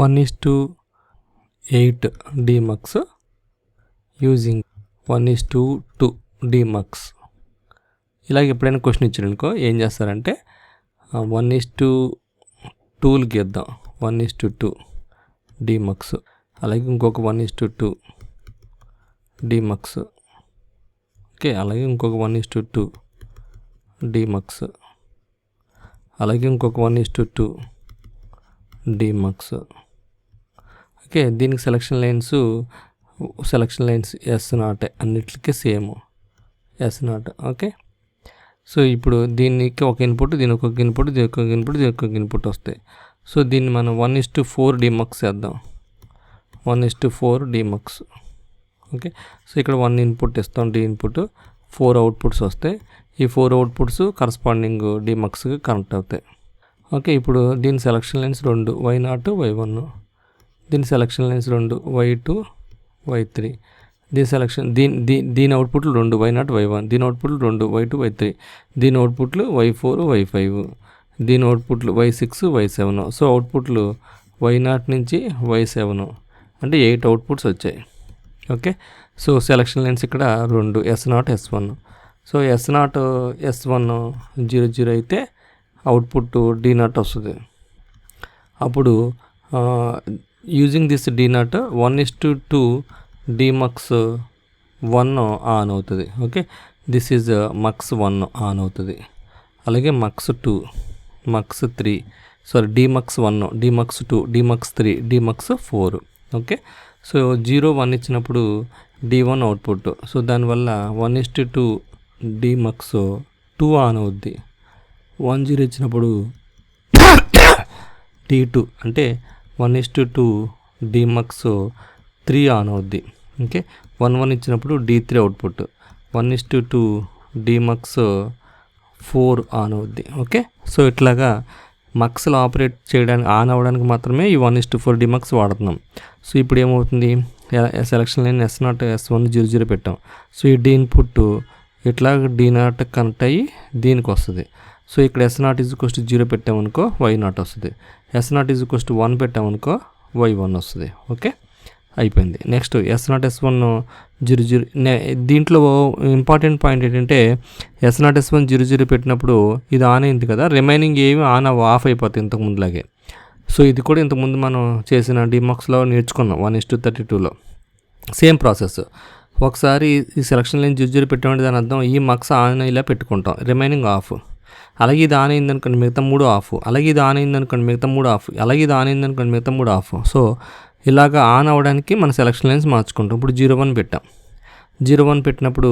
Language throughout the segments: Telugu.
1:8 dmux యూజింగ్ 1:2 dmux. ఇలాగ ఎప్పుడైనా క్వశ్చన్ ఇచ్చారనుకో ఏం చేస్తారంటే 1:2 గీద్దాం. 1:2 dmux. అలాగే ఇంకొక 1:2 dmux. ఓకే, అలాగే ఇంకొక 1:2 dmux. అలాగే ఇంకొక 1:2 dmux. ఓకే, దీనికి సెలక్షన్ లైన్స్ S0 అన్నిటికీ సేమ్ S0. ఓకే, సో ఇప్పుడు దీనికి ఒక ఇన్పుట్, దీనికి ఒక ఇన్పుట్, దీనికి ఒక ఇన్పుట్, దీనికి ఒక ఇన్పుట్ వస్తాయి. సో దీన్ని మనం 1:4 dmux చేద్దాం. 1:4 dmux. ఓకే, సో ఇక్కడ 1 ఇన్పుట్ ఇస్తాం, D ఇన్పుట్, 4 అవుట్పుట్స్ వస్తాయి. ఈ 4 అవుట్పుట్స్ కరస్పాండింగ్ dmuxకి కనెక్ట్ అవుతాయి. ఓకే, ఇప్పుడు దీని సెలక్షన్ లైన్స్ 2 Y0 Y1. దీని సెలక్షన్ లైన్స్ 2 Y2 Y3. దీని అవుట్పుట్లు 2 Y0 Y1. దీని అవుట్పుట్లు 2 Y2 Y3. దీని అవుట్పుట్లు Y4 Y5. దీని అవుట్పుట్లు Y6 Y7. సో అవుట్పుట్లు Y0 నుంచి Y7 అంటే 8 అవుట్పుట్స్ వచ్చాయి. ఓకే, సో సెలక్షన్ లైన్స్ ఇక్కడ 2 S0 S1. So S0 S1 0 అయితే అవుట్పుట్ D0 వస్తుంది. అప్పుడు using this D0 1:2 dmux 1 on అవుతుంది. Okay, this is mux 1 on అవుతుంది. అలాగే mux 2 mux 3 dmux 1 dmux 2 dmux 3 dmux 4. Okay, so 0 1 ఇచ్చినప్పుడు D1 అవుట్పుట్. సో దానివల్ల 1:2 dmux 2 ఆన్ అవుద్ది. 1 0 ఇచ్చినప్పుడు D2 అంటే 1:2 dmux 3 ఆన్ అవుద్ది. ఓకే, 1 1 ఇచ్చినప్పుడు D3 అవుట్పుట్. 1:2 dmux 4 ఆన్ అవుద్ది. ఓకే, సో ఇట్లాగా మక్స్లో ఆపరేట్ చేయడానికి ఆన్ అవ్వడానికి మాత్రమే ఈ 1:4 dmux వాడుతున్నాం. సో ఇప్పుడు ఏమవుతుంది, సెలక్షన్ లైన్ S0 S1 0 0 పెట్టాం. సో ఈ D ఇన్పుట్ ఇట్లా D0 కనెక్ట్ అయ్యి దీనికి వస్తుంది. సో ఇక్కడ S0 0 పెట్టామనుకో Y0 వస్తుంది. S0 1 పెట్టామనుకో Y1 వస్తుంది. ఓకే, అయిపోయింది. Next S0 S1 0 0. దీంట్లో ఇంపార్టెంట్ పాయింట్ ఏంటంటే S0 S1 0 0 పెట్టినప్పుడు ఇది ఆన్ అయింది కదా, రిమైనింగ్ ఏమి ఆఫ్ అయిపోతాయి ఇంతకు ముందులాగే. సో ఇది కూడా ఇంతకుముందు మనం చేసిన dmuxలో నేర్చుకున్నాం 1:32లో సేమ్ ప్రాసెస్. ఒకసారి ఈ సెలక్షన్ లైన్ 0 0 పెట్టామంటే దాని అర్థం ఈ మక్స్ ఆన్ ఇలా పెట్టుకుంటాం, రిమైనింగ్ ఆఫ్. అలాగే ఇది ఆన్ అయింది అనుకోండి మిగతా 3 ఆఫ్. అలాగే ఇది ఆన్ అయింది అనుకోండి మిగతా 3 ఆఫ్. అలాగే ఇది ఆన్ అయింది అనుకోండి మిగతా 3 ఆఫ్. సో ఇలాగ ఆన్ అవ్వడానికి మన సెలక్షన్ లైన్స్ మార్చుకుంటాం. ఇప్పుడు 0 1 పెట్టాం. 0 1 పెట్టినప్పుడు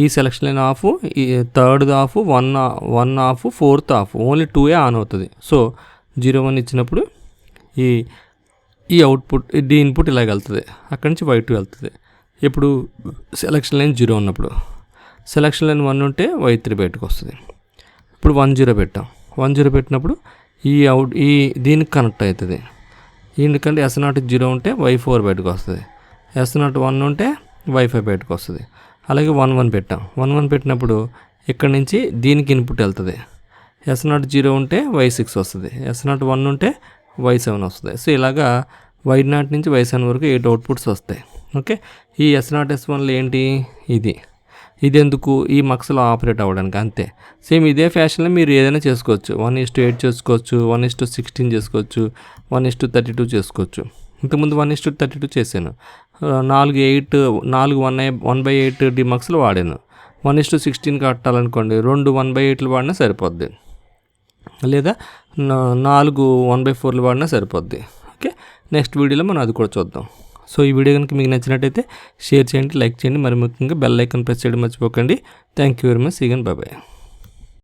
ఈ సెలక్షన్ లైన్ ఆఫ్, ఈ third of, 1 of, 4th of, only 2 on అవుతుంది. సో 0 1 ఇచ్చినప్పుడు ఈ అవుట్పుట్ D ఇన్పుట్ ఇలాగ వెళ్తుంది, అక్కడి నుంచి Y2 వెళ్తుంది. ఇప్పుడు సెలక్షన్ లైన్ 0 ఉన్నప్పుడు, సెలక్షన్ లైన్ 1 ఉంటే Y3 బయటకు వస్తుంది. ఇప్పుడు 1 0 పెట్టాం. 1 0 పెట్టినప్పుడు ఈ దీనికి కనెక్ట్ అవుతుంది. ఎందుకంటే S0 0 ఉంటే Y4 బయటకు వస్తుంది. S0 1 ఉంటే Y5 బయటకు వస్తుంది. అలాగే 1 1 పెట్టాం. 1 1 పెట్టినప్పుడు ఇక్కడి నుంచి దీనికి ఇన్పుట్ వెళ్తుంది. S0 0 ఉంటే Y6 వస్తుంది. S0 1 ఉంటే Y7 వస్తుంది. సో ఇలాగా Y0 నుంచి Y7 వరకు 8 అవుట్పుట్స్ వస్తాయి. ఓకే, ఈ S0 S1లో ఏంటి, ఇది ఎందుకు, ఈ మక్స్లో ఆపరేట్ అవ్వడానికి, అంతే. సేమ్ ఇదే ఫ్యాషన్లో మీరు ఏదైనా చేసుకోవచ్చు. 1:8 చేసుకోవచ్చు, 1:16 చేసుకోవచ్చు, 1:32 చేసుకోవచ్చు. ఇంతకుముందు 1:32 చేశాను. 1/8 dmuxలో వాడాను. 1:16 కట్టాలనుకోండి 2 1/8 వాడినా సరిపోద్ది, లేదా 4 1/4 వాడినా సరిపోద్ది. ఓకే, నెక్స్ట్ వీడియోలో మనం అది కూడా చూద్దాం. సో ఈ వీడియో కనుక మీకు నచ్చినట్టయితే షేర్ చేయండి, లైక్ చేయండి, మరి ముఖ్యంగా బెల్ ఐకాన్ ప్రెస్ చేయడం మర్చిపోకండి. Thank you very much. See you again, bye by.